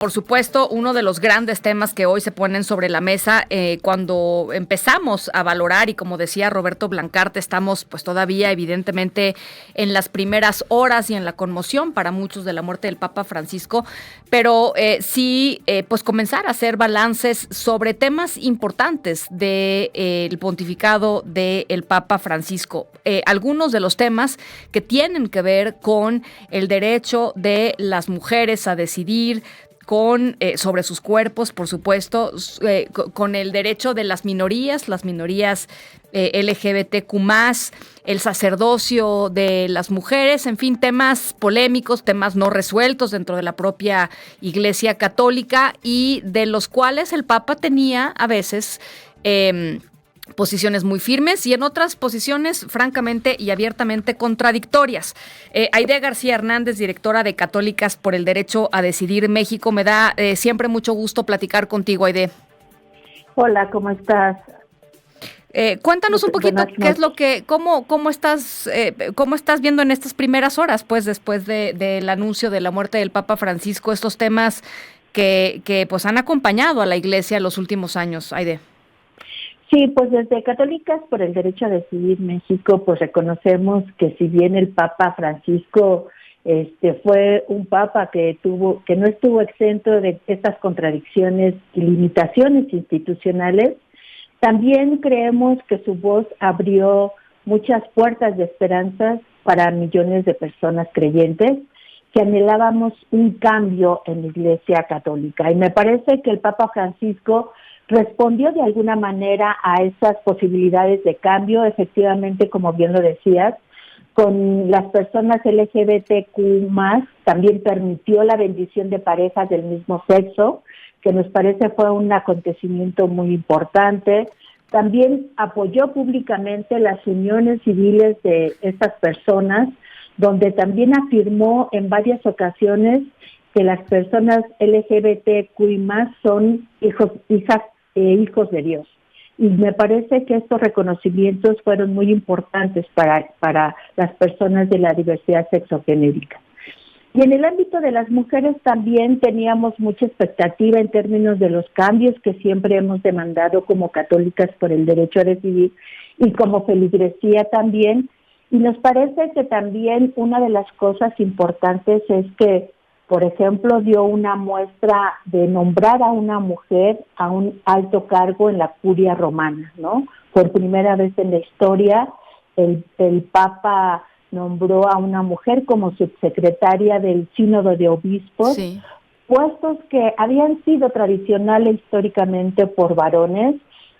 Por supuesto, uno de los grandes temas que hoy se ponen sobre la mesa cuando empezamos a valorar, y como decía Roberto Blancarte, estamos pues todavía evidentemente en las primeras horas y en la conmoción para muchos de la muerte del Papa Francisco, pero sí pues comenzar a hacer balances sobre temas importantes del pontificado del Papa Francisco. Algunos de los temas que tienen que ver con el derecho de las mujeres a decidir sobre sus cuerpos, por supuesto, con el derecho de las minorías LGBTQ+, el sacerdocio de las mujeres, en fin, temas polémicos, temas no resueltos dentro de la propia Iglesia Católica y de los cuales el Papa tenía a veces posiciones muy firmes y en otras posiciones francamente y abiertamente contradictorias. Aide García Hernández, directora de Católicas por el Derecho a Decidir México, me da siempre mucho gusto platicar contigo, Aide. Hola, ¿cómo estás? Cuéntanos un poquito qué es lo que, cómo estás viendo en estas primeras horas, pues después del anuncio de la muerte del Papa Francisco, estos temas que pues han acompañado a la Iglesia los últimos años, Aide. Sí, pues desde Católicas por el Derecho a Decidir México, pues reconocemos que si bien el Papa Francisco fue un papa que no estuvo exento de estas contradicciones y limitaciones institucionales, también creemos que su voz abrió muchas puertas de esperanzas para millones de personas creyentes que anhelábamos un cambio en la Iglesia Católica. Y me parece que el Papa Francisco respondió de alguna manera a esas posibilidades de cambio, efectivamente, como bien lo decías, con las personas LGBTQ+, también permitió la bendición de parejas del mismo sexo, que nos parece fue un acontecimiento muy importante. También apoyó públicamente las uniones civiles de estas personas, donde también afirmó en varias ocasiones que las personas LGBTQ+, son hijos de Dios. Y me parece que estos reconocimientos fueron muy importantes para las personas de la diversidad sexogenérica. Y en el ámbito de las mujeres también teníamos mucha expectativa en términos de los cambios que siempre hemos demandado como católicas por el derecho a decidir y como feligresía también. Y nos parece que también una de las cosas importantes es que, por ejemplo, dio una muestra de nombrar a una mujer a un alto cargo en la curia romana, ¿no? Por primera vez en la historia, el Papa nombró a una mujer como subsecretaria del Sínodo de Obispos, sí, puestos que habían sido tradicionales históricamente por varones,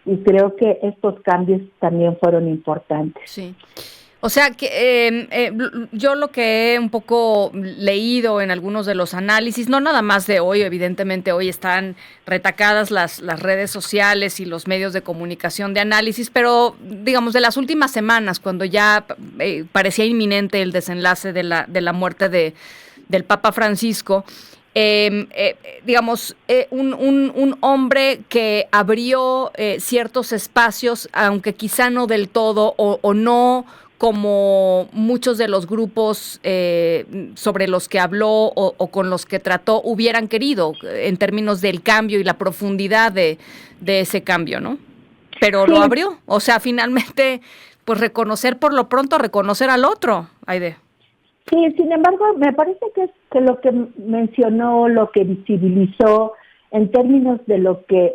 y creo que estos cambios también fueron importantes. Sí. O sea, que yo lo que he un poco leído en algunos de los análisis, no nada más de hoy, evidentemente hoy están retacadas las redes sociales y los medios de comunicación de análisis, pero digamos de las últimas semanas, cuando ya parecía inminente el desenlace de la muerte del Papa Francisco, un hombre que abrió ciertos espacios, aunque quizá no del todo o no como muchos de los grupos sobre los que habló o con los que trató hubieran querido, en términos del cambio y la profundidad de ese cambio, ¿no? Pero sí lo abrió, o sea, finalmente, pues por lo pronto reconocer al otro, Aide. Sí, sin embargo, me parece que lo que mencionó, lo que visibilizó en términos de lo que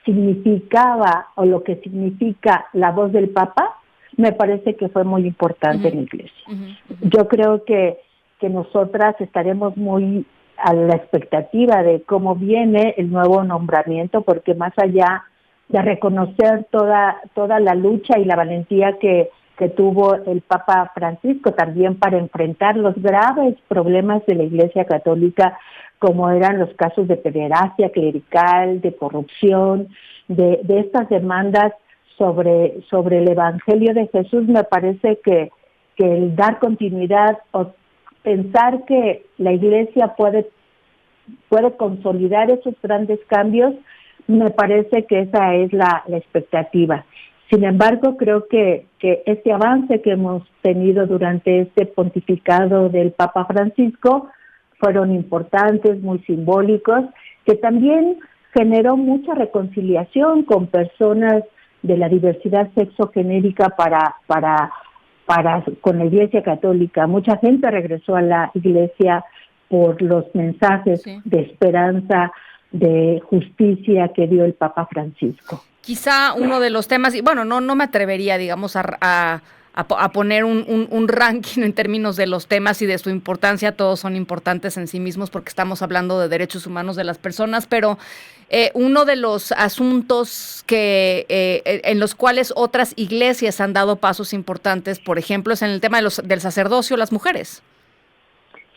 significaba o lo que significa la voz del Papa, me parece que fue muy importante en la Iglesia. Yo creo que nosotras estaremos muy a la expectativa de cómo viene el nuevo nombramiento, porque más allá de reconocer toda la lucha y la valentía que tuvo el Papa Francisco también para enfrentar los graves problemas de la Iglesia Católica, como eran los casos de pederastia clerical, de corrupción, de estas demandas sobre el Evangelio de Jesús. Me parece que el dar continuidad o pensar que la Iglesia puede consolidar esos grandes cambios, me parece que esa es la expectativa. Sin embargo, creo que este avance que hemos tenido durante este pontificado del Papa Francisco fueron importantes, muy simbólicos, que también generó mucha reconciliación con personas de la diversidad sexogenérica con la Iglesia Católica. Mucha gente regresó a la Iglesia por los mensajes de esperanza, de justicia que dio el Papa Francisco. Quizá uno de los temas, y bueno, no me atrevería, digamos, a poner un ranking en términos de los temas y de su importancia. Todos son importantes en sí mismos porque estamos hablando de derechos humanos de las personas, pero uno de los asuntos en los cuales otras iglesias han dado pasos importantes, por ejemplo, es en el tema del sacerdocio, las mujeres.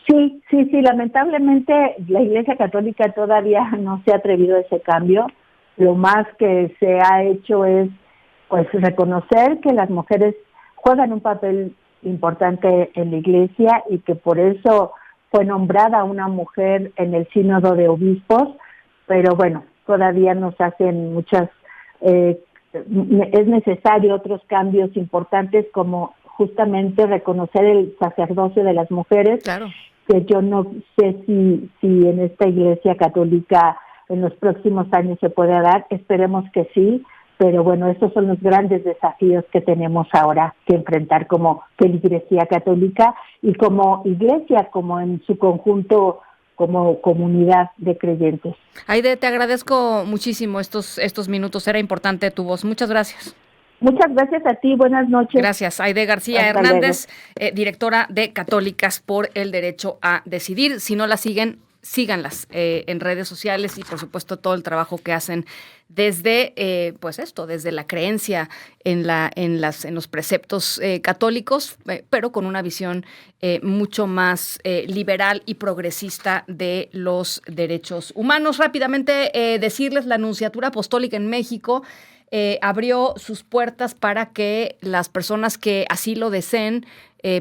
Sí, lamentablemente la Iglesia Católica todavía no se ha atrevido a ese cambio. Lo más que se ha hecho es pues reconocer que las mujeres juegan un papel importante en la Iglesia y que por eso fue nombrada una mujer en el Sínodo de Obispos, pero bueno, todavía nos hacen es necesario otros cambios importantes como justamente reconocer el sacerdocio de las mujeres. Claro. Que yo no sé si en esta Iglesia Católica en los próximos años se pueda dar, esperemos que sí, pero bueno, estos son los grandes desafíos que tenemos ahora que enfrentar como Iglesia Católica y como Iglesia, como en su conjunto, como comunidad de creyentes. Aide, te agradezco muchísimo estos minutos, era importante tu voz, muchas gracias. Muchas gracias a ti, buenas noches. Gracias, Aide García Hasta Hernández, directora de Católicas por el Derecho a Decidir. Si no la siguen, síganlas en redes sociales y por supuesto todo el trabajo que hacen desde desde la creencia en los preceptos católicos, pero con una visión mucho más liberal y progresista de los derechos humanos. Rápidamente decirles, la Nunciatura Apostólica en México abrió sus puertas para que las personas que así lo deseen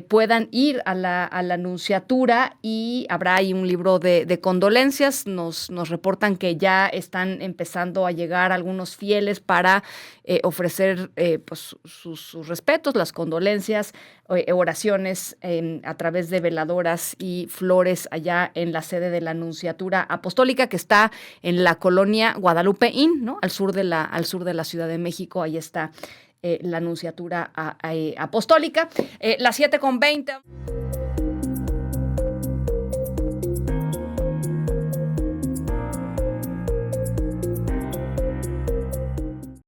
puedan ir a la nunciatura, y habrá ahí un libro de condolencias. Nos reportan que ya están empezando a llegar algunos fieles para ofrecer sus respetos, las condolencias, oraciones a través de veladoras y flores allá en la sede de la Nunciatura Apostólica, que está en la colonia Guadalupeín, ¿no? Al sur de la Ciudad de México. Ahí está la Nunciatura Apostólica. Las 7:20.